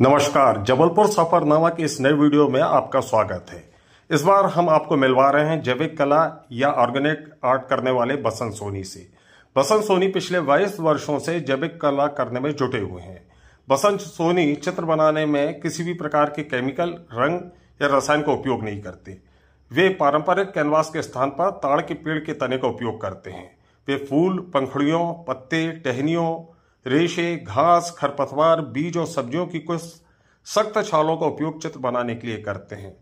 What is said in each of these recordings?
नमस्कार, जबलपुर सफरनामा की इस नए वीडियो में आपका स्वागत है। इस बार हम आपको मिलवा रहे हैं जैविक कला या ऑर्गेनिक आर्ट करने वाले बसंत सोनी से। बसंत सोनी पिछले 22 वर्षों से जैविक कला करने में जुटे हुए हैं। बसंत सोनी चित्र बनाने में किसी भी प्रकार के केमिकल, रंग या रसायन का उपयोग नहीं करते। वे पारंपरिक कैनवास के स्थान पर ताड़ के पेड़ के तने का उपयोग करते हैं। वे फूल, पंखुड़ियों, पत्ते, टहनियों, रेशे, घास, खरपतवार, बीज और सब्जियों की कुछ सख्त छालों का उपयोग चित्र बनाने के लिए करते हैं।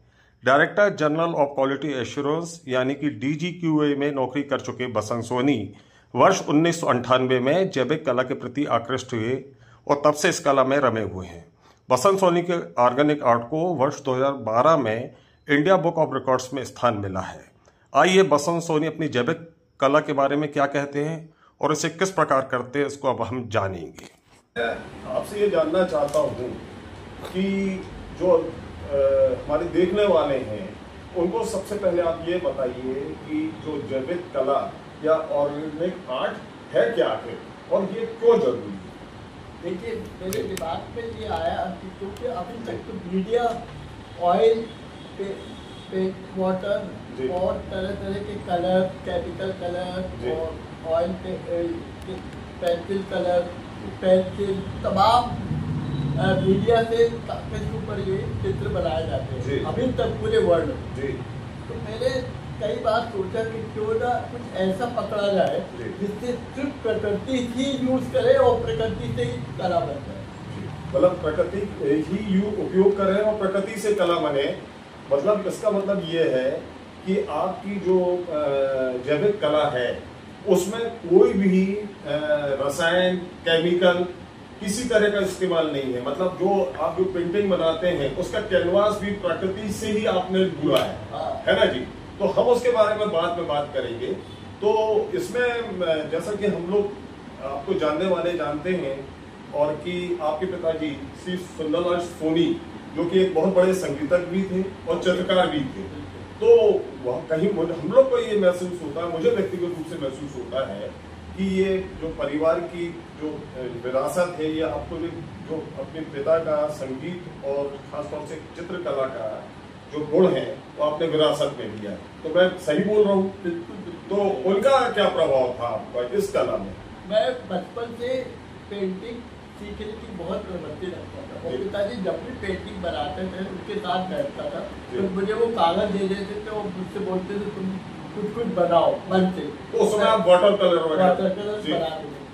Director general of quality assurance यानी कि DGQA में नौकरी कर चुके बसंत सोनी वर्ष 1998 में जैविक कला के प्रति आकृष्ट हुए और तब से इस कला में रमे हुए हैं। बसंत सोनी के ऑर्गेनिक आर्ट को वर्ष 2012 में इंडिया बुक ऑफ रिकॉर्ड्स में स्थान मिला है। आइए बसंत सोनी अपनी जैविक कला के बारे में क्या कहते हैं और इसे किस प्रकार करते हैं, इसको अब हम जानेंगे। आपसे ये जानना चाहता हूँ कि जो हमारे देखने वाले हैं उनको सबसे पहले आप ये बताइए कि जो जैविक कला या ऑर्गेनिक आर्ट है क्या है और ये क्यों जरूरी है। देखिए, मेरे दिमाग में ये आया कि क्योंकि अभी तक तो मीडिया ऑयल पे वाटर और तरह तरह के कलर, केमिकल कलर और ऑयल पेंसिल कलर, पेंसिल, तमाम मीडिया से कागज के ऊपर ये चित्र बनाए जाते हैं अभी तक पूरे वर्ल्ड में। तो मैंने कई बार सोचा कि क्यों ना कुछ ऐसा पकड़ा जाए जिससे सिर्फ प्रकृति ही यूज करे और प्रकृति से ही कला बन जाए। मतलब प्रकृति ही उपयोग करें और प्रकृति से कला बने। मतलब इसका मतलब ये है कि आपकी जो जैविक कला है उसमें कोई भी रसायन, केमिकल किसी तरह का इस्तेमाल नहीं है। मतलब जो आप जो पेंटिंग बनाते हैं उसका कैनवास भी प्रकृति से ही आपने ढूंढा है ना जी। तो हम उसके बारे में बाद में बात करेंगे। तो इसमें जैसा कि हम लोग आपको जानने वाले जानते हैं और कि आपके पिताजी श्री सुंदरलाल सोनी जो कि एक बहुत बड़े संगीतज्ञ भी थे और चित्रकार भी थे। तो वह कहीं हम लोग को ये महसूस होता है, मुझे व्यक्तिगत रूप से महसूस होता है कि ये जो परिवार की जो विरासत है या आपको जो अपने पिता का संगीत और खासतौर से चित्रकला का जो गुण है वो आपने विरासत में लिया है। तो मैं सही बोल रहा हूँ? तो उनका क्या प्रभाव था आपका इस कला में? मैं बचपन से पेंटिंग सीखने की बहुत प्रवृत्ति रखता था और पिताजी जब भी पेंटिंग बनाते थे उनके साथ बैठता था तो मुझे वो कागज दे देते थे और मुझसे बोलते थे तुम कुछ बनाओ मन से। तो उसमें आप वाटर कलर बनाते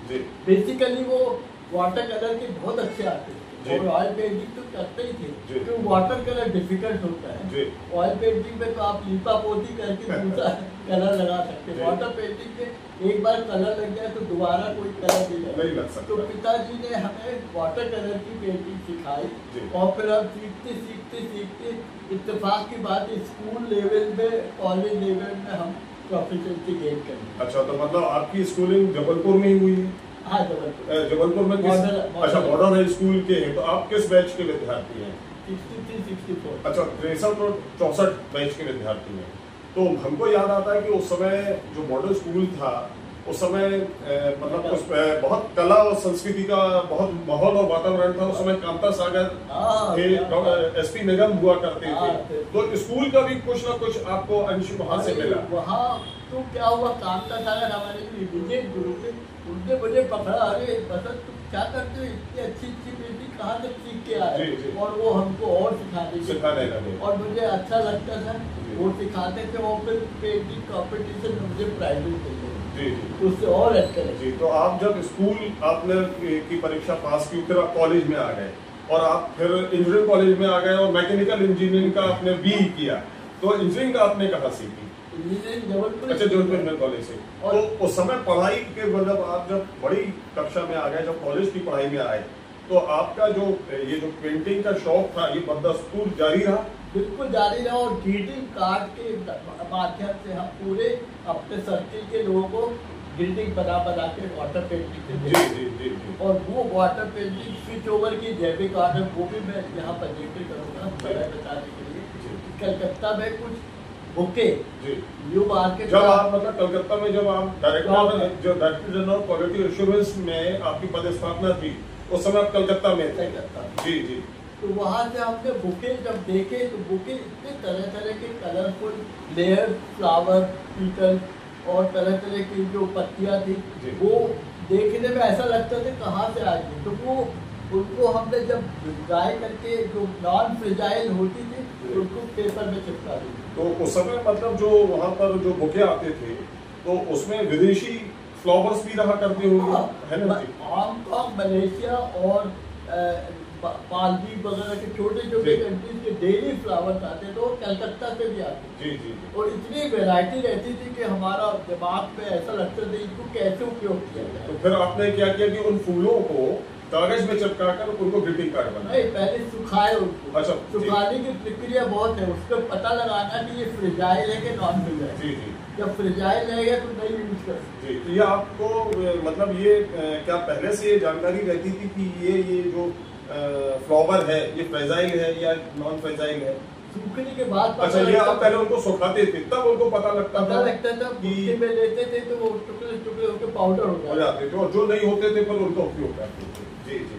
थे। बेसिकली वो वाटर कलर के बहुत अच्छे आते थे और ऑयल पेंटिंग तो करते ही थे क्योंकि वाटर कलर डिफिकल्ट होता है। ऑयल पेंटिंग में तो आप लीपा पोती करके दूसरा कलर लगा सकते हैं। वाटर पेंटिंग में एक बार कलर लग गया तो दोबारा कोई कलर नहीं लग सकता। तो पिताजी ने हमें वाटर कलर की पेंटिंग सिखाई और फिर हम सीखते सीखते सीखते इत्तेफाक की बात स्कूल लेवल में, कॉलेज लेवल में हम प्रोफिशिएंसी गेन करें। अच्छा, तो मतलब आपकी स्कूलिंग जबलपुर में ही हुई है? हाँ, जबलपुर में अच्छा मॉडर्न हाई स्कूल के हैं। तो आप किस बैच के विद्यार्थी हैं? 63-64। अच्छा, 63-64 बैच के विद्यार्थी हैं। तो हमको याद आता है कि उस समय जो मॉडल स्कूल था उस समय मतलब उस बहुत कला और संस्कृति का बहुत माहौल और वातावरण था। उस समय कांता सागर थे, SP निगम हुआ करते थे। तो स्कूल का भी कुछ ना कुछ आपको अंश वहाँ से मिला? वहाँ तो क्या हुआ, कांता सागर हमारे विजय गुरु थे, उनने मुझे पकड़ा, अरे बसंत तुम क्या करते हो, इतनी अच्छी पेंटिंग कहाँ तक सीख के आए? और वो हमको और सिखाने लगे और मुझे अच्छा लगता था। वो सिखाते थे और फिर पेंटिंग कॉम्पिटिशन में मुझे प्राइज मिलते तो उससे और अच्छा लगे। तो आप जब स्कूल आपने की परीक्षा पास की फिर आप कॉलेज में आ गए और आप फिर इंजीनियरिंग कॉलेज में आ गए और मैकेनिकल इंजीनियरिंग का आपने BE किया। तो इंजीनियरिंग का आपने कहाँ सीखी? इंजीनियरिंग जबलपुर। अच्छा, जबलपुर कॉलेज से। तो उस समय पढ़ाई के मतलब आप जब बड़ी कक्षा में आ गए, जब कॉलेज की पढ़ाई में आए, तो आपका जो ये जो पेंटिंग का शौक था ये बदस्तूर जारी रहा? बिल्कुल जारी रहा और ग्रीटिंग कार्ड के माध्यम से हम पूरे अपने सर्किल के लोगों को ग्रीटिंग बना के वाटर पेंटिंग जी। और वो वाटर पेंटिंग स्विच ओवर की जैविक आर्ट है, वो भी मैं यहाँ पर जिक्र करूँगा बताने के लिए। कलकत्ता में कुछ बुके न्यू मार्केट, जब आप मतलब कलकत्ता में जब आप डायरेक्टर जनरल क्वालिटी एश्योरेंस में आपकी पदस्थापना थी उस समय आप कलकत्ता में थे? जी। तो वहाँ से हमने बुके जब देखे तो बुके इतने तरह तरह के कलरफुल लेयर फ्लावर पीटल और तरह तरह की जो पत्तियाँ थी वो देखने में ऐसा लगता था कहाँ से आ गई। तो वो उनको हमने जब ड्राई करके जो नॉन फ्रेजाइल होती थी उनको पेपर में चिपका दी। तो उस समय मतलब जो वहाँ पर जो बुके आते थे तो उसमें विदेशी फ्लावर्स भी रहा करते होंगे, है ना? हांगकांग, मलेशिया और मालदीव वगैरह के छोटे छोटे कंट्रीज के डेली फ्लावर्स आते थे और कलकत्ता से भी आते थे। और इतनी वैरायटी रहती थी कि हमारा दिमाग पे ऐसा लगता था इनको कैसे उपयोग किया जाए। तो फिर आपने क्या किया कि उन फूलों को कागज में चिपका कर उनको ग्रीटिंग कार्ड बनाया? नहीं, पहले सुखाए उनको। अच्छा, सुखाने की प्रक्रिया बहुत है, उसका पता लगाना कि ये फ्रेजाइल है कि नॉन फ्रेजाइल। जी जी। जब फ्रेजाइल रहेगा तो नहीं यूज कर सकते। जी, ये आपको मतलब ये क्या पहले से ये जानकारी रहती थी कि ये जो फ्लावर है ये फ्रेजाइल है या नॉन फ्रेजाइल है? सूखने के बाद अच्छा, ये आप पहले उनको सुखाते थे तब उनको पता लगता था कि में लेते थे तो वो टुकड़े टुकड़े होकर पाउडर हो जाते थे और जो नहीं होते थे फिर उनका उपयोग करते थे। जी जी।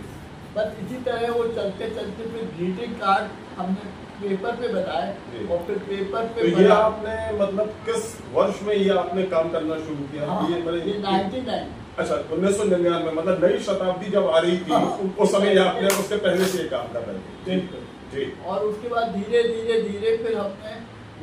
बस इसी तरह वो चलते चलते फिर ग्रीटिंग कार्ड हमने पेपर पे बनाए और फिर पेपर पे तो ये आपने मतलब किस वर्ष में ये आपने काम करना शुरू किया? हाँ, ये 99। अच्छा, 1999 मतलब नई शताब्दी जब आ रही थी उस समय आपने उसके पहले से ये काम कर रहे थे? जी। और उसके बाद धीरे धीरे धीरे फिर हमने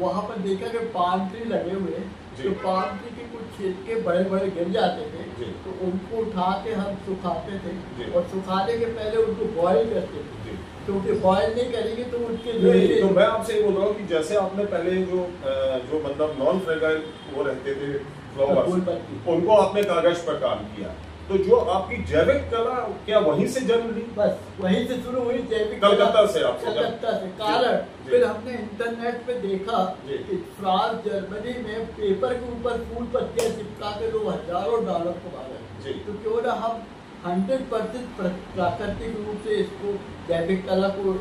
वहाँ पर देखा कि पाम ट्री लगे हुए, तो पाम ट्री के कुछ छिलके बड़े बड़े गिर जाते थे तो उनको उठा के हम सुखाते थे और सुखाने के पहले उनको बॉयल करते थे क्योंकि बॉयल नहीं करेंगे तो उनके तो मैं आपसे ये बोल रहा हूँ कि जैसे आपने पहले जो मतलब नॉन फ्रेग्रेंट वो रहते थे फ्लावर्स, उनको आपने कागज पर काम किया, तो जो आपकी जैविक कला क्या वहीं से जन्म ली? बस वहीं से शुरू हुई जैविक कलकत्ता से। कलकत्ता से कारण फिर हमने इंटरनेट पे देखा कि फ्रांस, जर्मनी में पेपर के ऊपर फूल पत्तियां चिपका के लोग हजारों डॉलर कमा रहे हैं। तो क्यों ना हम 100% प्राकृतिक रूप से इसको जैविक कला को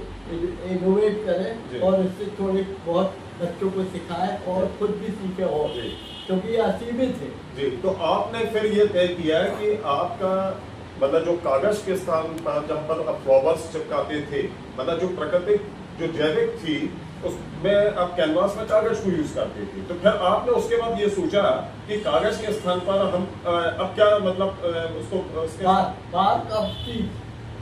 इनोवेट करें और इससे थोड़े बहुत बच्चों को सिखाएं और खुद भी सीखे और क्योंकि ये असीमित है। जी, तो आपने फिर ये तय किया कि आपका मतलब जो कागज के स्थान पर जहाँ पर आप फ्लावर्स चिपकाते थे, मतलब जो प्राकृतिक जो जैविक थी उसमें आप कैनवास में कागज को यूज करते थे, तो फिर आपने उसके बाद ये सोचा कि कागज के स्थान पर हम अब क्या मतलब उसको बार्क ऑफ ट्री।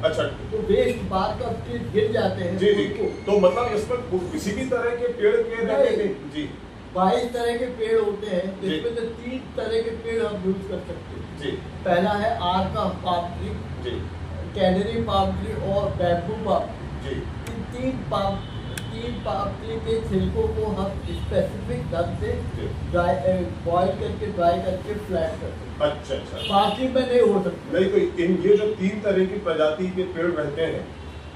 अच्छा, तो वेस्ट बार्क ऑफ ट्री गिर जाते हैं। जी जी। तो मतलब इसमें किसी भी तरह के पेड़ के रहते थे? जी। 22 तरह के पेड़ होते हैं जिसमें से 3 तरह के पेड़ हम यूज कर सकते हैं। जी। पहला है आर्क का पाम ट्री, जी, कैनरी पाम ट्री और बैम्बू पाम। जी। इन 3 पाम ट्री के छिलकों को हम स्पेसिफिक ढंग से बॉयल करके ड्राई करके फ्लैट करते हैं। अच्छा अच्छा। बाकी में नहीं हो सकता। नहीं, तो ये जो 3 तरह की प्रजाति के पेड़ रहते हैं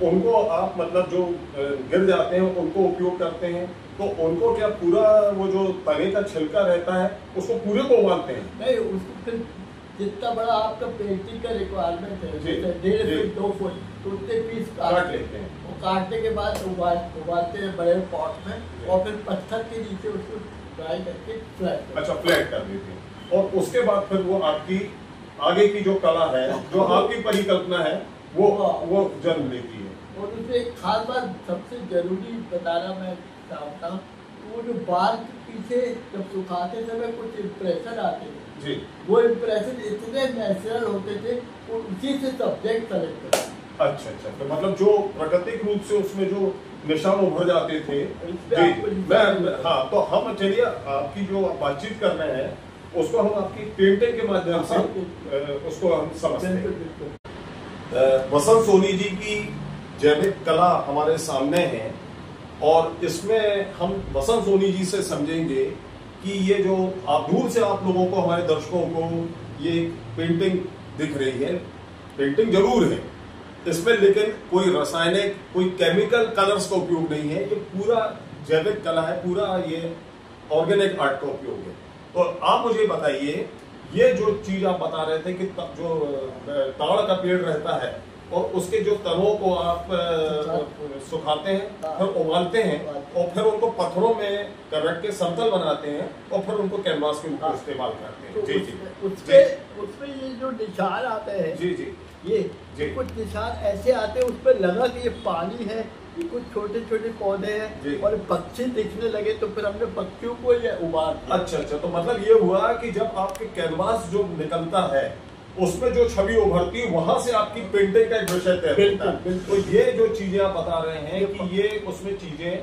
उनको आप मतलब जो गिर जाते हैं उनको उपयोग करते हैं, तो उनको क्या पूरा वो जो तने का छिलका रहता है उसको पूरे को उबालते हैं? नहीं, उसको फिर जितना बड़ा आपका पेंटिंग का रिक्वायरमेंट है, 1.5 फुट 2 फुट, तो उतने पीस काट लेते हैं। और काटने के बाद उबालते हैं बड़े पॉट में और फिर पत्थर के नीचे उसको ड्राई करके फ्लैट। अच्छा, फ्लैट कर देते हैं और उसके बाद फिर वो आपकी आगे की जो कला है, जो आपकी परिकल्पना है वो जन्म लेती है। और उसमें एक खास बात सबसे जरूरी बताना मैं चाहता हूँ, वो जो बाल के पीछे जब सुखाते समय कुछ इम्प्रेशन आते थे जी, वो इम्प्रेशन इतने नेचुरल होते थे और उसी से सब्जेक्ट सेलेक्ट करते। अच्छा अच्छा, तो मतलब जो प्राकृतिक रूप से उसमें जो निशान उभर जाते थे। जी, हाँ, तो हम चलिए आपकी जो बातचीत कर रहे हैं उसको हम आपकी पेंटिंग के माध्यम से उसको हम समझते हैं। बसंत सोनी जी की जैविक कला हमारे सामने है और इसमें हम बसंत सोनी जी से समझेंगे कि ये जो आप दूर से आप लोगों को, हमारे दर्शकों को ये पेंटिंग दिख रही है, पेंटिंग जरूर है इसमें, लेकिन कोई रासायनिक कोई केमिकल कलर्स का उपयोग नहीं है, ये पूरा जैविक कला है, पूरा ये ऑर्गेनिक आर्ट का उपयोग है। तो आप मुझे बताइए, ये जो चीज आप बता रहे थे कि जो ताड़ का पेड़ रहता है और उसके जो तनों को आप सुखाते हैं, फिर उबालते हैं और फिर उनको पत्थरों में रख के समतल बनाते हैं और फिर उनको कैनवास के ऊपर इस्तेमाल करते हैं। जी जी। उसपे ये जो निशान आते हैं, जी जी, ये कुछ निशान ऐसे आते हैं, उस पर लगा कि ये पानी है ये कुछ छोटे छोटे पौधे हैं और पक्षी दिखने लगे तो फिर हमने पक्षियों को ये उबार दिया। अच्छा, तो मतलब ये हुआ कि जब आपके कैनवास जो निकलता है उसमें जो छवि उभरती है वहां से आपकी पेंटिंग का एक विषय तय होता है। तो ये जो चीजें आप बता रहे हैं कि ये उसमें चीजें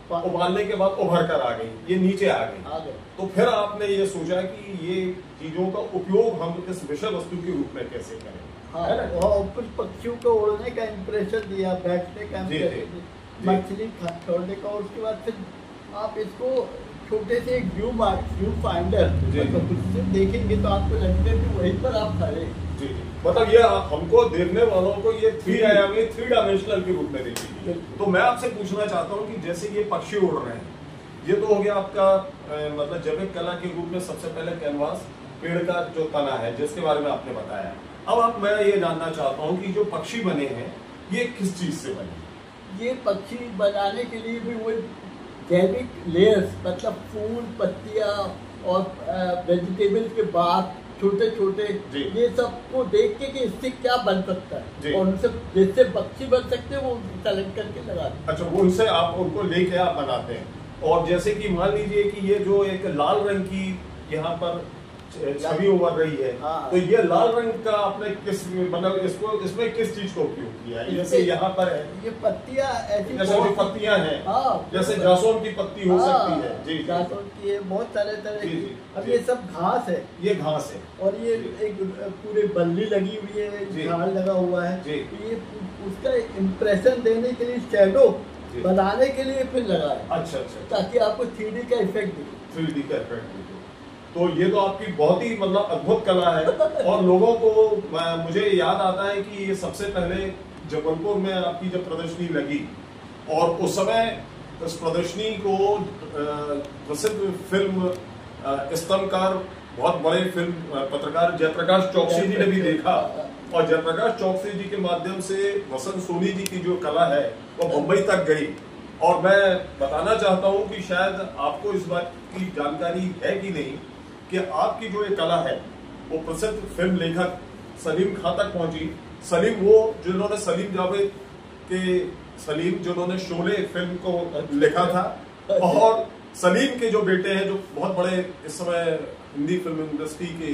उबालने के बाद उभर कर आ गई, ये नीचे आ गई, तो फिर आपने ये सोचा कि ये चीजों का उपयोग हम इस विषय वस्तु के रूप में कैसे करें। हाँ, और कुछ पक्षियों को उड़ने का इम्प्रेशन दिया, बैठने का इम्प्रेशन, मछली छोड़ने का, और उसके बाद फिर आप इसको छोटे से व्यू फाइंडर उससे देखेंगे तो आपको लगता है कि वहीं पर आप खड़े। जी, मतलब ये हमको देखने वालों को ये थ्री डायमेंशनल के रूप में देखेंगे। तो मैं आपसे पूछना चाहता हूँ कि जैसे ये पक्षी उड़ रहे हैं, ये तो हो गया आपका मतलब जैविक कला के रूप में सबसे पहले कैनवास, पेड़ का जो तना है जिसके बारे में आपने बताया। अब मैं ये जानना चाहता हूँ कि जो पक्षी बने हैं ये किस चीज से बने? ये पक्षी बनाने के लिए भी वो जैविक लेयर्स, मतलब फूल, पत्तियां और वेजिटेबल्स के बाद छोटे छोटे, ये सब को देख के कि इससे क्या बन सकता है और उनसे जैसे पक्षी बन सकते हैं वो सेलेक्ट करके लगाते हैं। अच्छा, वो उनसे आप उनको लेके आप बनाते हैं। और जैसे कि मान लीजिए कि ये जो एक लाल रंग की यहाँ पर छवि उभर रही है, तो ये लाल रंग का आपने किस मतलब इसमें किस चीज का उपयोग किया है? जैसे यहाँ पर है ये पत्तियां ऐसी, जैसे जो पत्तियां हैं, जैसे जासौन की पत्ती हो सकती है, जी, जासौन की है, बहुत सारे तरह की। अब ये सब घास है, ये घास है और ये एक पूरे बल्ली लगी हुई है, झाड़ लगा हुआ है, तो ये उसका इम्प्रेशन देने के लिए, शैडो बनाने के लिए फिर लगा है। अच्छा, ताकि आपको 3D का इफेक्ट दिखे। 3D का इफेक्ट दिखे। तो ये तो आपकी बहुत ही मतलब अद्भुत कला है। और लोगों को मुझे याद आता है कि ये सबसे पहले जबलपुर में आपकी जब प्रदर्शनी लगी, और उस समय इस प्रदर्शनी को प्रसिद्ध फिल्म स्तंभकार, बहुत बड़े फिल्म पत्रकार जयप्रकाश चौकसी जी ने भी देखा, और जयप्रकाश चौकसी जी के माध्यम से वसंत सोनी जी की जो कला है वो मुंबई तक गई। और मैं बताना चाहता हूं कि शायद आपको इस बात की जानकारी है कि नहीं कि आपकी जो ये कला है वो प्रसिद्ध फिल्म लेखक सलीम खां तक पहुंची। सलीम वो जिन्होंने जिन्होंने शोले फिल्म को लिखा था, और सलीम के जो बेटे हैं जो बहुत बड़े इस समय हिंदी फिल्म इंडस्ट्री के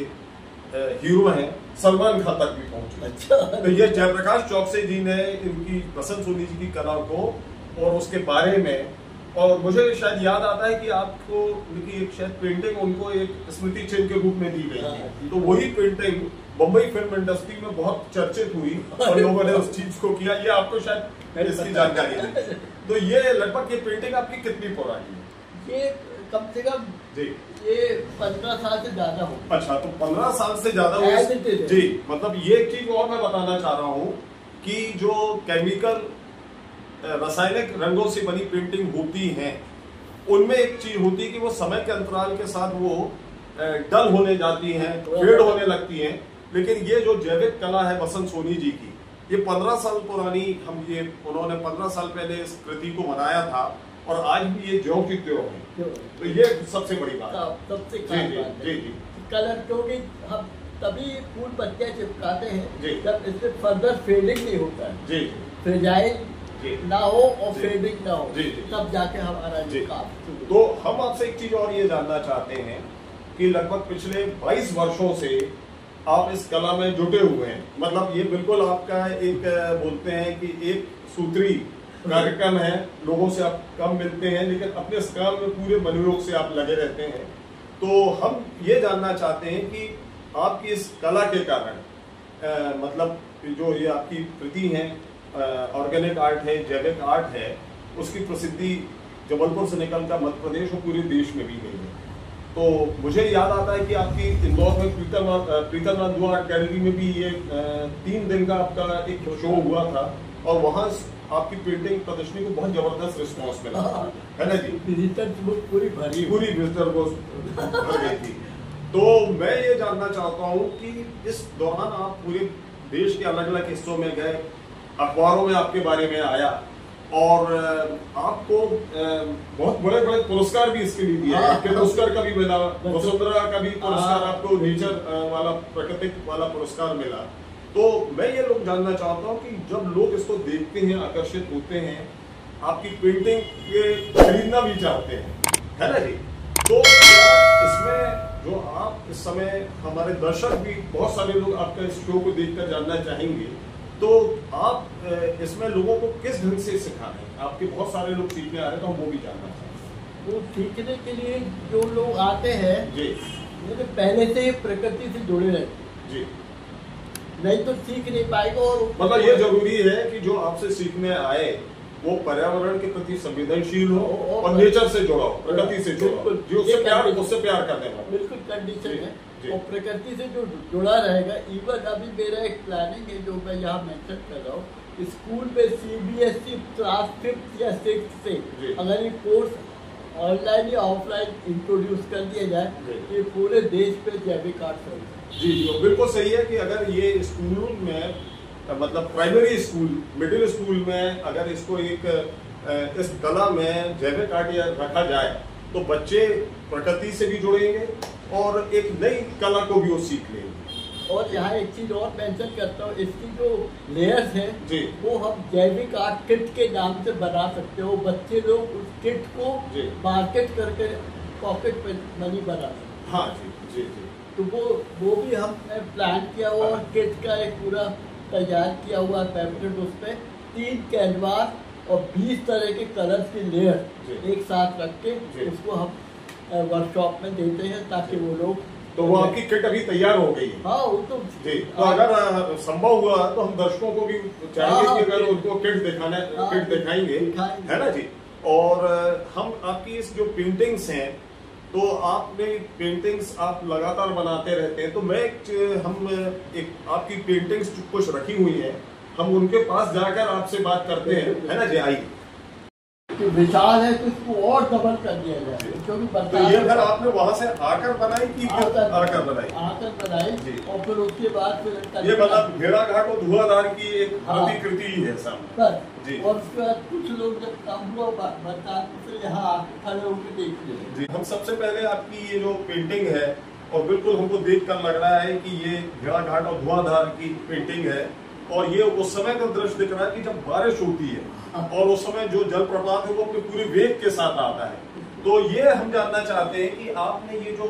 हीरो हैं, सलमान खान तक भी पहुंचे। अच्छा। तो ये जयप्रकाश चौकसी जी ने इनकी वसंत सोनी जी की कला को और उसके बारे में, और मुझे शायद याद आता है कि आपको उनकी एक शायद पेंटिंग उनको एक स्मृति चिन्ह के रूप में दी गई थी। तो वही पेंटिंग मुंबई फिल्म इंडस्ट्री में बहुत चर्चित हुई और लोगों ने उस चीज को किया। ये आपको शायद इसकी जानकारी नहीं। तो ये लगभग ये पेंटिंग आपकी कितनी पुरानी है? ये कम से कम जी ये 15 साल से ज्यादा हो। अच्छा, तो 15 साल से ज्यादा हो जी। मतलब ये एक चीज और मैं बताना चाह रहा हूँ कि जो केमिकल रासायनिक रंगों से बनी पेंटिंग होती हैं, उनमें एक चीज होती है कि वो समय के अंतराल के साथ वो डल होने जाती हैं, फेड होने लगती हैं। लेकिन ये जो जैविक कला है वसंत सोनी जी की, ये 15 साल पुरानी, उन्होंने 15 साल पहले इस कृति को बनाया था, और आज भी ये ज्यों की त्यों है। तो ये सबसे बड़ी बात है। सबसे जी। कलर, क्योंकि हम तभी फूल पत्तियां चिपकाते हैं जब इससे फर्दर फेडिंग नहीं होता है, जी, फ्रेजाइल ना हो और फेडिंग ना हो, तब जाके हमारा काम। तो हम आपसे एक चीज और ये जानना चाहते हैं कि लगभग पिछले 22 वर्षों से आप इस कला में जुटे हुए हैं। मतलब ये बिल्कुल आपका एक बोलते हैं कि एक सूत्री कार्यक्रम है, लोगों से आप कम मिलते हैं लेकिन अपने इस काम में पूरे मनोयोग से आप लगे रहते हैं। तो हम ये जानना चाहते हैं कि आपकी इस कला के कारण मतलब जो ये आपकी कृति है, ऑर्गेनिक आर्ट है, जैविक आर्ट है, उसकी प्रसिद्धि जबलपुर से निकलकर मध्य प्रदेश और पूरे देश में भी गई है। तो मुझे याद आता है कि आपकी इंदौर में प्रीतमनाथ दुआ आर्ट गैलरी में भी ये 3 दिन का आपका एक शो हुआ था, और वहाँ आपकी पेंटिंग प्रदर्शनी को बहुत जबरदस्त रिस्पॉन्स मिला, है ना जी? पूरी विजिटर को भर गई थी। तो मैं ये जानना चाहता हूँ कि इस दौरान आप पूरे देश के अलग अलग हिस्सों में गए, अखबारों में आपके बारे में आया, और आपको बहुत बड़े बड़े पुरस्कार भी इसके लिए दिए। आपके पुरस्कार का भी मिला, वसुंधरा का भी पुरस्कार, आपको नेचर वाला, प्राकृतिक वाला पुरस्कार मिला। तो मैं ये लोग जानना चाहता हूँ कि जब लोग इसको देखते हैं, आकर्षित होते हैं, आपकी पेंटिंग के खरीदना भी चाहते हैं, है ना जी। तो क्या इसमें जो आप इस समय हमारे दर्शक भी बहुत सारे लोग आपका इस शो को देखकर जानना चाहेंगे, तो आप इसमें लोगों को किस ढंग से सिखा रहे हैं? आपके बहुत सारे लोग सीखने आ रहे हैं, तो हम वो भी जानना चाहते हैं। तो सीखने के लिए जो लोग आते हैं जी, ये तो पहले से ही प्रकृति से जुड़े रहते जी, नहीं तो सीख नहीं पाएगा। और मतलब ये जरूरी है कि जो आपसे सीखने आए वो पर्यावरण के प्रति संवेदनशील हो और नेचर से जुड़ा हो, प्रकृति से जुड़ा हो, जो उससे प्यार करने वाला। बिल्कुल कंडीशन है, जी। और प्रकृति से जो जुड़ा रहेगा। इवन अभी मेरा एक प्लानिंग है जो मैं यहाँ मेंशन कर रहा हूँ, स्कूल में CBSE क्लास 5th या 6th से जी। अगर ये कोर्स ऑनलाइन या ऑफलाइन इंट्रोड्यूस कर दिया जाए, जी। ये पूरे देश पे जैविक आर्ट चल। जी जी, बिल्कुल सही है कि अगर ये स्कूल में मतलब प्राइमरी स्कूल, मिडिल स्कूल में अगर इसको एक इस कला में जैविक आर्ट रखा जाए तो बच्चे प्रकृति से भी जुड़ेंगे और एक नई कला को भी वो सीख लेंगे। और यहाँ एक चीज और मेंशन करता हूँ, इसकी जो लेयर्स है जी। वो हम जैविक आर्ट किट के नाम से बना सकते हो। बच्चे लोग उस किट को जी। मार्केट करके पॉकेट मनी बना सकते। हाँ जी जी जी, तो वो भी हमने प्लान किया हुआ और किट का एक पूरा तैयार किया हुआ पैम्पलेट, उस पर 3 कैनवास और 20 तरह के कलर्स की लेयर एक साथ रख के उसको हम वर्कशॉप में देते हैं ताकि वो लोग। तो वो आपकी किट अभी तैयार हो गई है? हाँ, वो तो जी। तो अगर संभव हुआ तो हम दर्शकों को भी चाहेंगे कि अगर उनको किट दिखाएंगे, है ना जी। और हम आपकी इस जो पेंटिंग्स हैं, तो आपने पेंटिंग्स आप लगातार बनाते रहते हैं, तो हम एक आपकी पेंटिंग्स कुछ रखी हुई हैं, हम उनके पास जाकर आपसे बात करते हैं, है ना जी। आइए। विशाल है तो इसको और डबल कर दिया जाए, क्योंकि तो ये घर आपने वहां से आकर बनाई कि आकर बनाई जी। और फिर उसके बाद फिर ये मतलब भेड़ाघाट और धुआंधार की एक प्रतिकृति ही है सामने जी। और उसके बाद कुछ लोग जब काम हुआ बता फिर यहाँ आके खड़े होकर देख ले जी। हम सबसे पहले आपकी ये जो पेंटिंग है, और बिल्कुल हमको देख कर लग रहा है कि ये भेड़ाघाट और धुआंधार की पेंटिंग है, और ये उस समय का दृश्य दिख रहा है कि जब बारिश होती है और उस समय जो जलप्रपात है वो अपने पूरे वेग के साथ आता है। तो ये हम जानना चाहते हैं कि आपने ये जो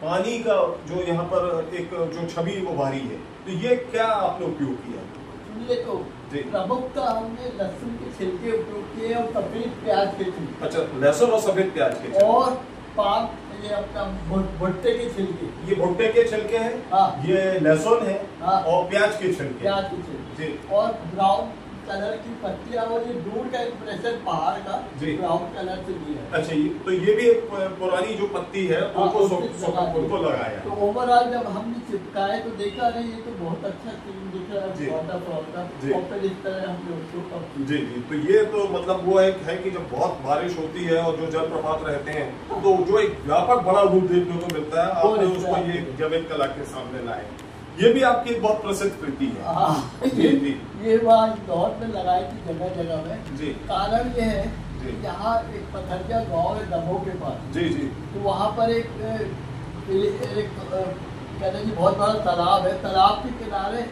पानी का जो यहाँ पर एक जो छवि उभारी है, तो ये क्या आपने उपयोग किया? ये तो प्रमुखता हमने लहसुन के छिलके उपयोग किए और सफेद प्याज के छिलके। अच्छा, लहसुन और सफेद प्याज के छिलके। और पान, ये अपना भुट्टे के छिलके। ये भुट्टे के छिलके हैं। हाँ। ये लहसुन है। हाँ। और प्याज के छिलके। प्याज के छिलके जी। और ब्राउन कलर की पत्तियां, और ये दूर का इंप्रेशन पहाड़ का ब्राउन कलर से दिया है। अच्छा, तो ये भी एक पुरानी जो पत्ती है उनको लगाया। तो ओवरऑल जब हमने चिपकाए तो देखा नहीं, ये तो बहुत अच्छा सीन दिख रहा है, वाटरफॉल का। और फिर इस तरह हमने उसको जी जी। तो ये तो मतलब वो एक है कि जब बहुत बारिश होती है और जो जलप्रपात रहते हैं, तो जो एक व्यापक बड़ा रूप देखने को मिलता है, आपने उसको ये जैविक कला के सामने लाए। ये भी आपकी एक बहुत प्रसिद्ध कृति है। जी जी। ये वहाँ इंदौर में लगाई थी जगह जगह में जी। कारण ये है कि यहाँ एक पथरिया गांव है दमोह के पास। जी जी। तो वहाँ पर एक कहते हैं बहुत बड़ा तालाब है। तालाब के किनारे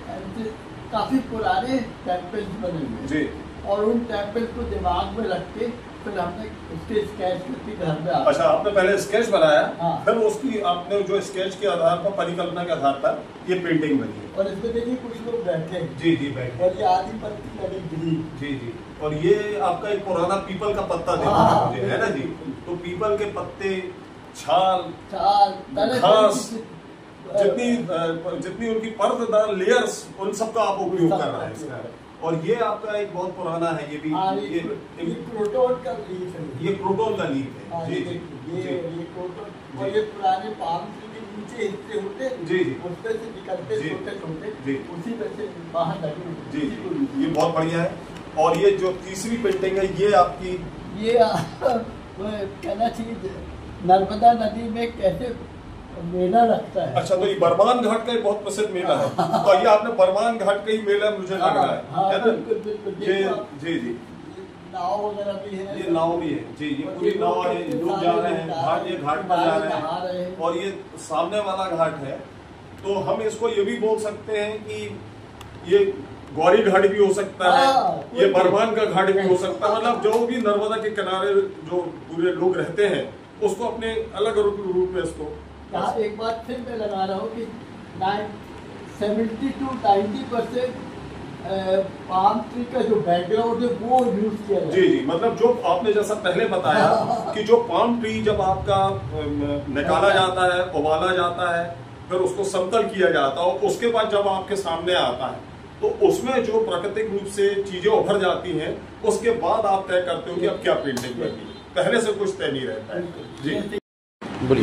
काफी पुराने टेम्पल्स बने हुए जी। और उन टेम्पल्स को दिमाग में रख के फिर हमने उसके स्केच करके घर में। अच्छा, आपने पहले स्केच बनाया। हाँ। फिर उसकी आपने जो स्केच के आधार पर, परिकल्पना के आधार पर ये पेंटिंग बनी है। और इसमें देखिए कुछ लोग बैठे। जी जी, बैठे। और ये आधी पत्ती लगी ग्रीन। जी जी। और ये आपका एक पुराना पीपल का पत्ता दिख रहा है मुझे, है ना जी। तो पीपल के पत्ते, छाल, घास, जितनी उनकी परतदार लेयर्स, उन सबका आप उपयोग कर रहे हैं इसका। और ये आपका एक बहुत पुराना है, ये भी ये क्रोटोन का लीफ है। ये क्रोटोन का लीफ है। जी जी। ये क्रोटोन, और ये पुराने पाम ट्री के नीचे हिस्से होते हैं। जी जी। उसमें से निकलते छोटे छोटे, उसी में से बाहर लगे। जी जी, ये बहुत बढ़िया है। और ये जो तीसरी पेंटिंग है, ये आपकी, ये कहना चाहिए नर्मदा नदी में कैसे मेला लगता है। अच्छा, तो ये बरमान घाट का एक बहुत प्रसिद्ध मेला है। तो ये आपने बरमान घाट का ही मेला मुझे लग रहा है ना? ये जी जी। नाव वगैरह भी है। ये नाव भी है जी। ये पूरी नाव है, लोग जा रहे हैं घाट, ये घाट पर जा रहे हैं। और ये सामने वाला घाट है, तो हम इसको ये भी बोल सकते हैं कि ये गौरी घाट भी हो सकता है, ये कोई बरमान का घाट भी हो सकता है। मतलब जो भी नर्मदा के किनारे जो पूरे लोग रहते हैं उसको अपने अलग रूप में इसको यहाँ एक बात फिर मैं लगा रहा हूँ कि 70 to 90% पाम ट्री का जो बैकग्राउंड है वो यूज किया जाए। जी जी, मतलब जो आपने जैसा पहले बताया कि जो पाम ट्री जब आपका निकाला जाता है, उबाला जाता है, फिर उसको समतल किया जाता है और उसके बाद जब आपके सामने आता है तो उसमें जो प्राकृतिक रूप से चीजें उभर जाती हैं, उसके बाद आप तय करते हो कि अब क्या पेंटिंग करनी है। पहले से कुछ तय नहीं रहता है। जी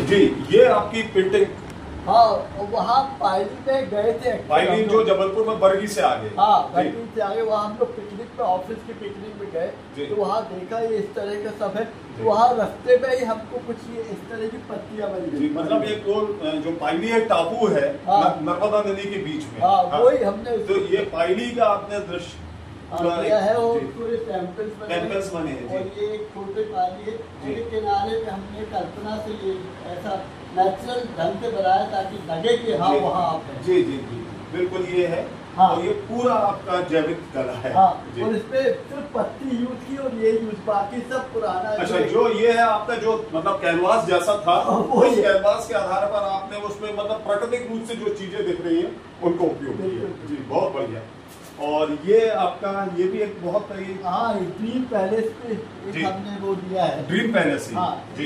जी, ये आपकी पेंटिंग। हाँ, वहाँ पायली में गए थे। पायली जो जबलपुर में बरगी से आगे। हाँ, बरगी से आगे वहाँ हम लोग पिकनिक पे, ऑफिस की पिकनिक में गए तो वहाँ देखा ये इस तरह का सब है। तो वहाँ रास्ते में ही हमको कुछ ये इस तरह की पत्तियां बनी जी, मतलब एक जो पायली एक टापू है नर्मदा नदी के बीच में। वही हमने तो ये पायली का आपने दृश्य किया है और पूरे टेम्पल्स बने हैं। और ये एक छोटे पानी है जिसके किनारे पे हमने कल्पना से ये ऐसा नेचुरल ढंग से बनाया ताकि लगे कि हाँ वहाँ आप हैं। जी जी जी, बिल्कुल ये है। हाँ, और ये पूरा आपका जैविक कला है। हाँ, और इसमें सिर्फ पत्ती यूज की और ये यूज, बाकी सब पुराना। अच्छा, जो ये है आपका जो मतलब कैनवास जैसा था, उस कैनवास के आधार पर आपने उसमें मतलब प्राकृतिक रूप से जो चीजें दिख रही हैं उनको उपयोग किया। जी, बहुत बढ़िया। और ये आपका ये भी एक बहुत ड्रीम पैलेस पे हमने वो दिया है। Dream palace. हाँ जी,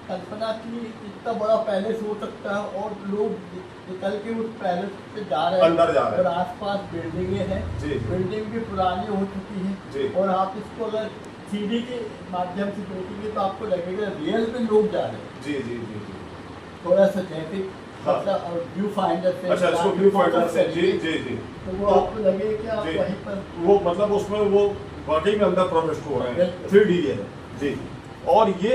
कल्पना की इतना बड़ा पैलेस हो सकता है और लोग निकल के उस पैलेस से जा रहे हैं, अंदर जा रहे हैं, और आसपास बिल्डिंगें हैं। बिल्डिंग भी पुरानी हो चुकी है और आप इसको अगर 3D के माध्यम से देखेंगे तो आपको लगेगा रियल में लोग जा रहे हैं। जी जी जी जी, थोड़ा सा जैविक व्यू फाइंडर से। अच्छा, इसको व्यू फाइंडर से। जी जी जी, तो वो आपको लगे कि आप वहीं पर वो मतलब उसमें वो वाकई में अंदर प्रविष्ट हो रहे हैं। 3D है। जी, और ये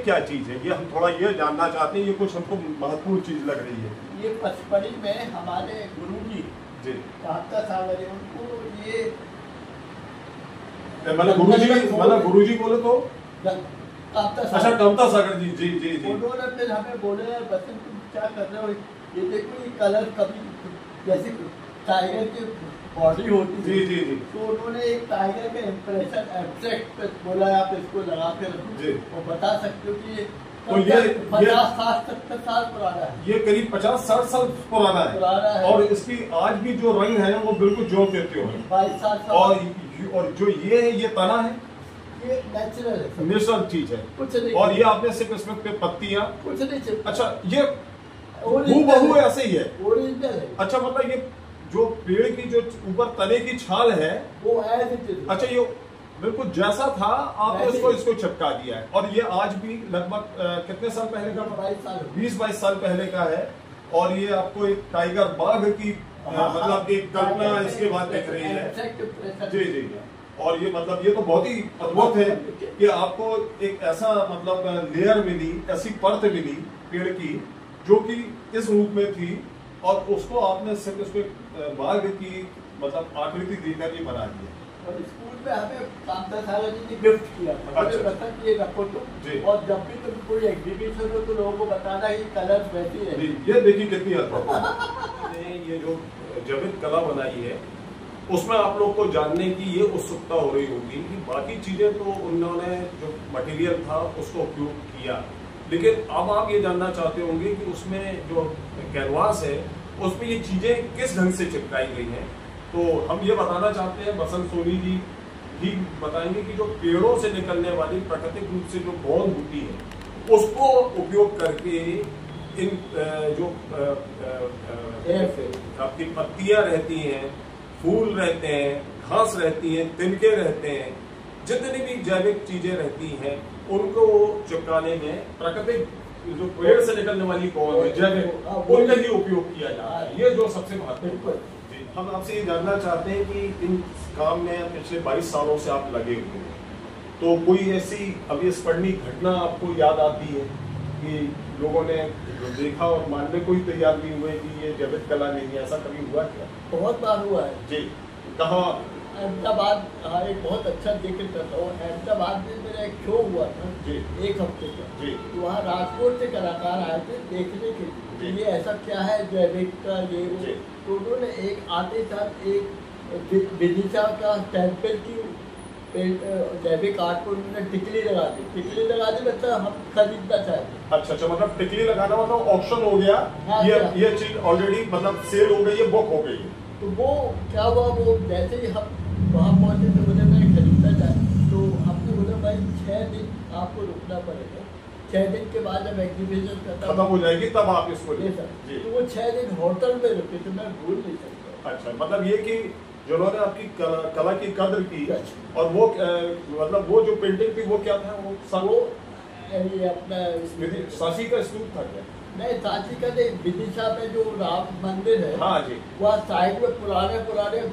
क्या चीज है, ये हम थोड़ा ये जानना चाहते हैं। ये कुछ हमको महत्वपूर्ण चीज लग रही है। ये पचपड़ी में हमारे गुरुजी जी कांता सागर, उनको ये मतलब गुरुजी बोले तो कांता सागर। अच्छा, कांता सागर जी। जी जी जी, उन्होंने फिर हमें बोले बच्चन तुम क्या कर रहे हो, ये देखो ये कलर कभी जैसे टाइगर की बॉडी होती है। जी जी जी, तो उन्होंने एक टाइगर का इम्प्रेशन एब्स्ट्रैक्ट पे बोला आप इसको लगा कर और बता सकते हो कि तो ये 50-60-70 साल पुराना है। ये करीब 50-60 साल पुराना है। और इसकी आज भी जो रंग है वो बिल्कुल ज्यों के त्यों है। 22 साल और जो ये है ये तना है, ये नेचुरल है, नेचुरल चीज है, कुछ नहीं। और ये आपने सिर्फ इसमें पत्तियां कुछ नहीं। अच्छा, ये हूबहू ऐसे ही है, ओरिजिनल है। अच्छा, मतलब ये जो पेड़ की जो ऊपर तने की छाल है वो है। अच्छा, ये बिल्कुल जैसा था आपने इसको चिपका दिया है। और ये आज भी लगभग कितने साल पहले का? 20-22 साल पहले का है। और ये आपको एक टाइगर बाघ की मतलब एक कल्पना इसके बाद दिख रही है। जी जी, और ये मतलब ये तो बहुत ही अद्भुत है कि आपको एक ऐसा मतलब लेयर मिली, ऐसी परत मिली पेड़ की जो कि इस रूप में थी, और उसको आपने सिर्फ उसमें बाघ की मतलब आकृति देकर ये बना दिया। और स्कूल में हमें कांता सागर जी ने गिफ्ट किया था। अच्छा, ये रखो तुम, और जब भी तुम कोई एग्जीबिशन हो तो लोगों को बताना कि कलर वैसी है। ये देखिए कितनी अद्भुत ये जो जैविक कला बनाई है, उसमें आप लोग को जानने की ये उत्सुकता हो रही होगी कि बाकी चीजें तो उन्होंने जो मटेरियल था उसको उपयोग किया, लेकिन अब आप ये जानना चाहते होंगे कि उसमें जो कैनवास है उसमें ये चीजें किस ढंग से चिपकाई गई हैं। तो हम ये बताना चाहते हैं, बसंत सोनी जी ही बताएंगे कि जो पेड़ों से निकलने वाली प्राकृतिक रूप से जो गोंद होती है उसको उपयोग करके इन जो आपकी पत्तियां रहती हैं, फूल रहते हैं, घास रहती है, तिनके रहते हैं, जितनी भी जैविक चीजें रहती हैं उनको चिपकाने में प्राकृतिक जो पेड़ से निकलने वाली गोंद है जैविक, उनका ही उपयोग किया जाता है। ये जो सबसे महत्वपूर्ण। हम आपसे ये जानना चाहते हैं कि इन काम में पिछले 22 सालों से आप लगे हुए हैं, तो कोई ऐसी अविस्मरणीय घटना आपको याद आती है कि लोगों ने जो देखा और मानने को ही तैयार नहीं हुए कि ये जैविक कला नहीं है? ऐसा कभी हुआ क्या? बहुत बार हुआ है जी। कहाँ? अहमदाबाद। एक बहुत अच्छा जिक्र करता हूँ। अहमदाबाद में मेरा एक शो हुआ था जी, 1 हफ्ते का जी। तो वहाँ राजकोट से कलाकार आए थे देखने के लिए ये ऐसा क्या है जैविक का ये। तो उन्होंने एक आते साथ एक विदिशा का टेम्पल की जैविक आर्ट को उन्होंने टिकली लगा दी मतलब हम खरीदना चाहते। अच्छा, मतलब टिकली लगाना मतलब ऑप्शन हो गया। हाँ, ये चीज ऑलरेडी मतलब सेल हो गई है, बुक हो गई है। तो वो क्या हुआ, वो जैसे ही हम वहाँ पहुँचे तो बोले मैं खरीदना चाहता, तो हमने बोला भाई 6 दिन आपको रुकना पड़ेगा। 6 दिन के बाद जब एग्जीबिशन खत्म हो जाएगी तब आप इसको ले सकते। तो वो 6 दिन होटल में रुके तो मैं भूल नहीं सकता। अच्छा, मतलब ये कि जिन्होंने आपकी कला की कद्र की, और वो मतलब वो जो पेंटिंग थी वो क्या था, वो ये अपना सांची का स्तूप था क्या? नहीं, सांची का नहीं, विदिशा में जो राम मंदिर है, हाँ जी, वह साइड में पुराने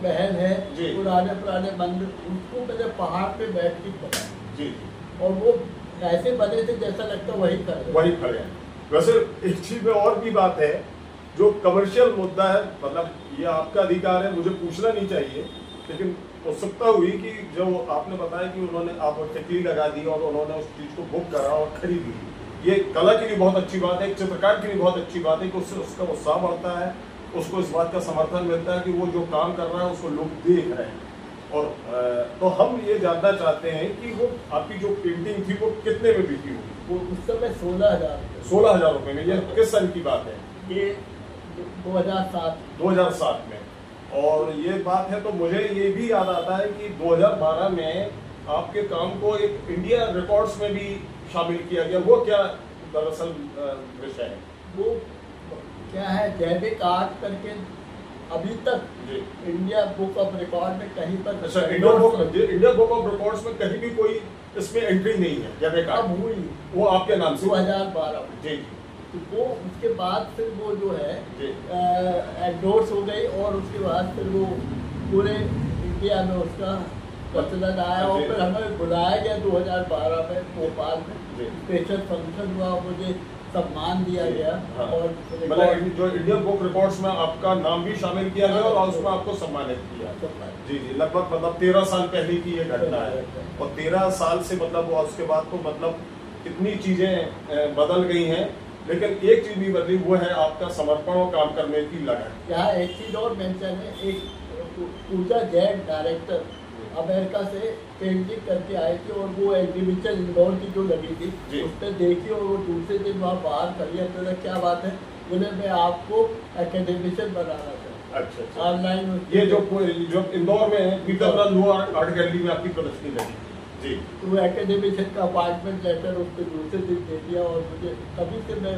महल है, पुराने मंदिर, उसको मैंने पहाड़ पे बैठ के बनाया जी, और वो ऐसे बने थे जैसा लगता वही खड़े हैं। वैसे एक चीज में और भी बात है, जो कमर्शियल मुद्दा है, मतलब ये आपका अधिकार है, मुझे पूछना नहीं चाहिए, लेकिन उत्सुकता हुई कि जो आपने बताया कि उन्होंने आप टिकली लगा दी और उन्होंने उस चीज को बुक करा और खरीद ली। ये कला की भी बहुत अच्छी बात है, एक चित्रकार की भी बहुत अच्छी बात है कि उससे उसका उत्साह बढ़ता है, उसको इस बात का समर्थन मिलता है कि वो जो काम कर रहा है उसको लोग देख रहे हैं। और तो हम ये जानना चाहते हैं कि वो आपकी जो पेंटिंग थी वो कितने में बिकी होगी? वो उस समय 16,000 रुपये में। ये किस सन की बात है? ये 2007 में। और ये बात है तो मुझे ये भी याद आता है कि 2012 में आपके काम को एक इंडिया रिकॉर्ड्स में भी शामिल किया गया। वो क्या दरअसल विषय है? वो क्या है, जैविक आर्ट करके अभी तक इंडिया बुक ऑफ रिकॉर्ड में कहीं पर, अच्छा, इंडिया बुक ऑफ रिकॉर्ड्स में कहीं भी कोई इसमें एंट्री नहीं है जैविक आर्ट? अब हुई, वो आपके नाम से 2012 में। जी। तो वो उसके बाद फिर वो जो है एंडोर्स हो गई, और उसके बाद फिर वो पूरे इंडिया में उसका प्रचलन आया, और फिर हमें बुलाया गया 2012 में भोपाल में, स्पेशल फंक्शन हुआ, मुझे सम्मान दिया गया। हाँ। और मतलब जो इंडियन बुक रिकॉर्ड्स में आपका नाम भी शामिल किया गया और उसमें आपको सम्मानित किया। जी, लगभग मतलब 13 साल पहले की ये घटना है, और 13 साल से मतलब उसके बाद तो मतलब कितनी चीजें बदल गई हैं, लेकिन एक चीज भी बदली, वो है आपका समर्पण और काम करने की लगन। यहाँ एक चीज और मेंशन है, एक पूजा जैन डायरेक्टर अमेरिका से पेंटिंग करके आए थे, और वो एग्जीबिशन इंदौर की जो लगी थी उसने देखी, और वो दूसरे दिन वहाँ बाहर खड़ी है। तो क्या बात है, बोले मैं आपको एकेडमिशियन बनाना चाहता हूँ। अच्छा, ऑनलाइन ये जो इंदौर में पीटर लू आर्ट गैलरी में आपकी प्रदर्शनी लगी जी, तो वो एकेडमिशियन का अपॉइंटमेंट लेटर उसको दूसरे दिन दे दिया, और मुझे तभी से मैं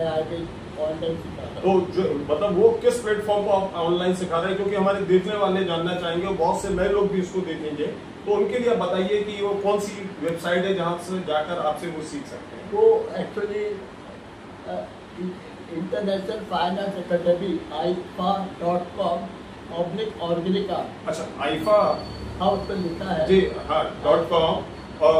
आगे ऑनलाइन सिखाता। तो जो मतलब वो किस प्लेटफॉर्म को आप ऑनलाइन सिखा रहे हैं? क्योंकि हमारे देखने वाले जानना चाहेंगे, और बहुत से नए लोग भी इसको देखेंगे, तो उनके लिए बताइए कि वो कौन सी वेबसाइट है जहाँ से जाकर आपसे वो सीख सकते हैं? वो एक्चुअली इंटरनेशनल फाइनेंस एकेडमी ifa.com/ऑर्गेनिक आर्ट। अच्छा, आईफा, हाँ उस पर लिखा है जी, हाँ .com और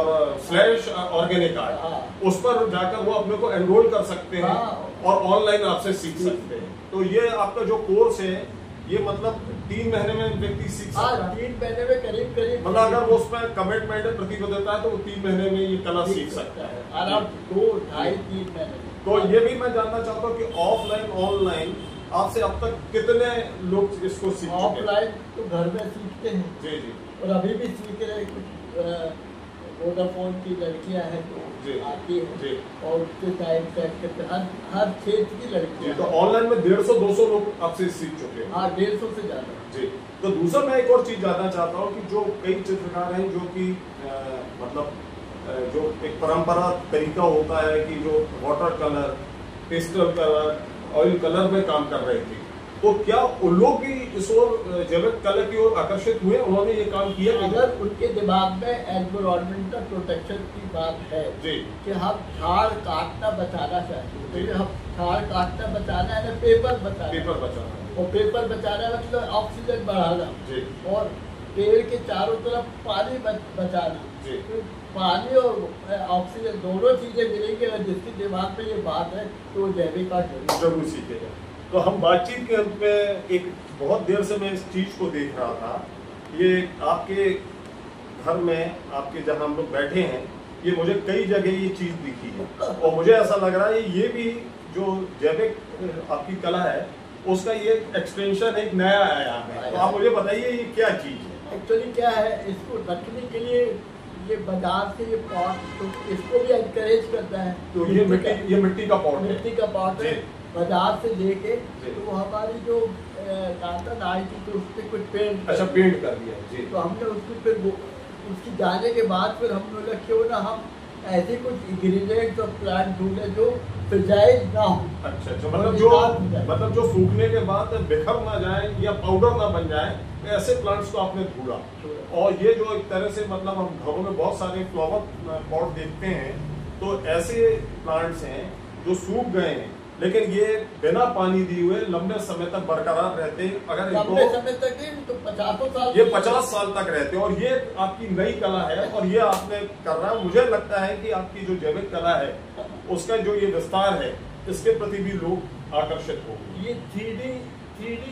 /ऑर्गेनिक आर्ट, उस पर जाकर वो अपने को एनरोल कर सकते हैं। हाँ। और ऑनलाइन आपसे सीख सकते हैं। तो ये आपका जो कोर्स है, ये मतलब 3 महीने में व्यक्ति सीख सकता है? 3 महीने में करीब मतलब अगर वो उसमें कमिटमेंट है, प्रतिबद्धता है, तो वो 3 महीने में ये कला सीख सकता है। आराम 2, 2.5, 3 महीने। तो ये भी मैं जानना चाहता हूँ कि ऑफलाइन ऑनलाइन आपसे अब तक कितने लोग इसको सीख चुके हैं? ऑफलाइन तो घर में सीखते हैं जी जी, और अभी भी सीख रहे हैं। कुछ वोडाफोन की लड़कियां हैं तो आती है, और उसके टाइम से हर क्षेत्र की लड़कियां। तो ऑनलाइन में 150-200 लोग आपसे सीख चुके हैं? हाँ, 150 से ज्यादा जी। तो दूसरा मैं एक और चीज जानना चाहता हूँ कि जो कई चित्रकार हैं जो कि मतलब जो एक परंपरा तरीका होता है कि जो water colour, pastel colour, oil colour में काम कर रहे थे, तो क्या उन लोग भी इस ओर जैविक कला की ओर आकर्षित हुए? उन्होंने ये काम किया? अगर उनके दिमाग में एनवायरमेंटल प्रोटेक्शन की बात है जी, कि हम झाड़ काटना बचाना चाहते हैं, तो हम झाड़ काटना बचाना है ना, पेपर बचाना, और पेपर बचाना मतलब ऑक्सीजन बढ़ाना जी, और पेड़ के चारों तरफ पानी बचाना जी। तो पानी और ऑक्सीजन दोनों चीजें मिलेंगी, अगर जिसके दिमाग में ये बात है तो जैविक आर्ट जरूर सीखेगा। तो हम बातचीत के अंत में एक बहुत देर से मैं इस चीज को देख रहा था, ये आपके घर में, आपके जहां हम लोग बैठे हैं, ये मुझे कई जगह ये चीज दिखी है, और मुझे ऐसा लग रहा है ये भी जो जैविक आपकी कला है, उसका ये एक्सटेंशन एक नया आया है। तो आप मुझे बताइए ये क्या चीज है? एक्चुअली क्या है, इसको रखने के लिए ये बाजार से ये पॉट, तो इसको भी एनकरेज करता है। तो ये मिट्टी का पॉट है, मिट्टी का पॉट है, बाजार से लेके। तो हमारी जो दातन आई थी तो उससे कुछ पेंट, अच्छा पेंट कर दिया जी। तो हमने उसको फिर उसकी जाने के बाद फिर हम लोग क्यों ना हम ऐसे कुछ इंग्रेडिएंट्स और प्लांट ढूंढे जो फ्रेजाइल ना हो। अच्छा मतलब जो सूखने के बाद बिखर ना जाए या पाउडर ना बन जाए, ऐसे प्लांट्स को आपने ढूंढा। और ये जो एक तरह से मतलब हम घरों में बहुत सारे फ्लावर पॉट देखते हैं, तो ऐसे प्लांट्स हैं जो सूख गए हैं लेकिन ये बिना पानी दिए हुए लंबे समय तक बरकरार रहते हैं। अगर लंबे समय तक तो 50 साल, ये 50 साल तक रहते हैं। और ये आपकी नई कला है और ये आपने कर रहा है। मुझे लगता है कि आपकी जो जैविक कला है उसका जो ये विस्तार है, इसके प्रति भी लोग आकर्षित होंगे। ये 3D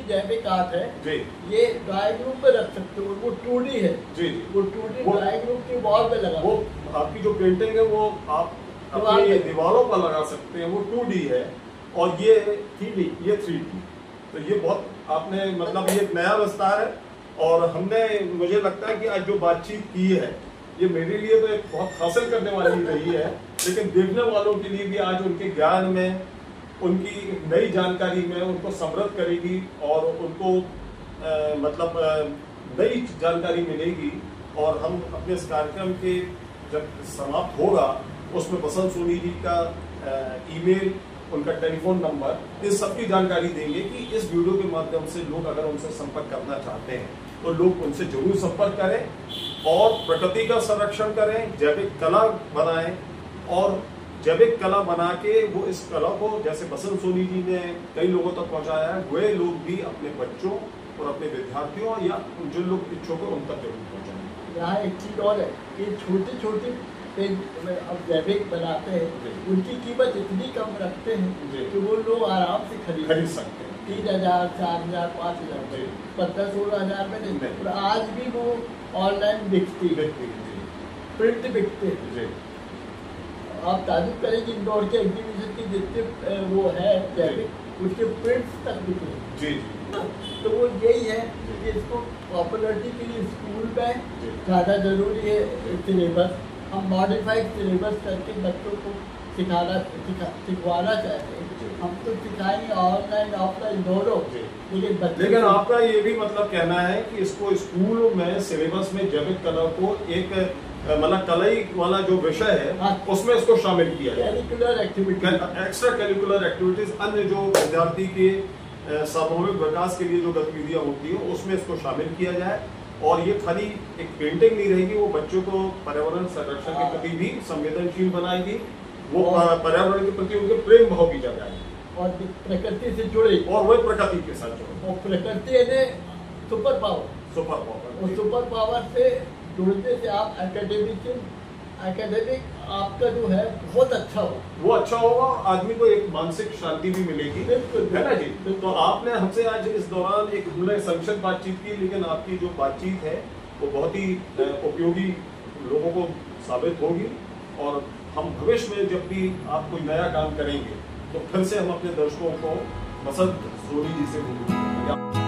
जैविक आर्ट है जी। ये ड्राइंग रूम में रख सकते हो, वो 2D है जी। वो 2D ड्राइंग रूम की वॉल पे लगा, वो आपकी जो पेंटिंग है वो आप अपनी दीवारों पर लगा सकते हैं, वो 2D है। और ये 3D। तो ये बहुत आपने मतलब ये एक नया विस्तार है। और हमने, मुझे लगता है कि आज जो बातचीत की है ये मेरे लिए तो एक बहुत हासिल करने वाली रही है, लेकिन देखने वालों के लिए भी आज उनके ज्ञान में, उनकी नई जानकारी में उनको समृद्ध करेगी और उनको मतलब नई जानकारी मिलेगी। और हम अपने इस कार्यक्रम के जब समाप्त होगा उसमें बसंत सोनी जी का ईमेल, उनका टेलीफोन नंबर, इस सब की जानकारी देंगे कि इस वीडियो के माध्यम से लोग अगर उनसे संपर्क करना चाहते हैं तो लोग उनसे जरूर संपर्क करें और प्रकृति का संरक्षण करें, जैविक कला बनाएं। और जैविक कला बना के वो इस कला को, जैसे बसंत सोनी जी ने कई लोगों तक पहुंचाया है, वे लोग भी अपने बच्चों और अपने विद्यार्थियों या जो लोग इच्छुक है उन तक जरूर पहुंचाएं। यहाँ एक चीज और है कि छोटी अब जैविक बनाते हैं, उनकी कीमत इतनी कम रखते हैं कि वो लोग आराम से खरीद सकते हैं। 3000, 4000, 5000, 15-16 हजार में नहीं। और आज भी वो ऑनलाइन बिकती है, प्रिंट बिकते हैं। आप ताजुब करें कि इंदौर के एग्जीबिशन की जितने वो है जैविक, उसके प्रिंट्स तक बिके जी। तो वो यही है कि इसको पॉपुलरिटी के लिए स्कूल में ज़्यादा जरूरी है। सिलेबस हम मॉडिफाइड सिलेबस करके बच्चों को सिखवाना चाहते हैं। हम तो सिखाएंगे ऑनलाइन ऑफलाइन दोनों, लेकिन आपका ये भी मतलब कहना है कि इसको स्कूल में सिलेबस में जैविक कला को एक मतलब कलाई वाला जो विषय है, हाँ, उसमें इसको शामिल किया जाए। Curricular activity, extra curricular activities, अन्य जो विद्यार्थी के सामूहिक विकास के लिए जो गतिविधियां होती है उसमें इसको शामिल किया जाए। और ये खाली एक पेंटिंग नहीं रहेगी, वो बच्चों को पर्यावरण संरक्षण के प्रति भी संवेदनशील बनाएगी, वो पर्यावरण के प्रति उनके प्रेम भाव भी जगाएगी और प्रकृति से जुड़े, और वही प्रकृति के साथ जुड़े। और प्रकृति यानी सुपर पावर से जुड़ने से आप एकेडमिक आपका जो है बहुत अच्छा हो, वो अच्छा होगा। आदमी को एक मानसिक शांति भी मिलेगी, है ना जी। तो आपने हमसे आज इस दौरान एक हमने संक्षिप्त बातचीत की, लेकिन आपकी जो बातचीत है वो बहुत ही उपयोगी लोगों को साबित होगी। और हम भविष्य में जब भी आप कोई नया काम करेंगे तो फिर से हम अपने दर्शकों को बसंत सोनी जी से मिलेंगे।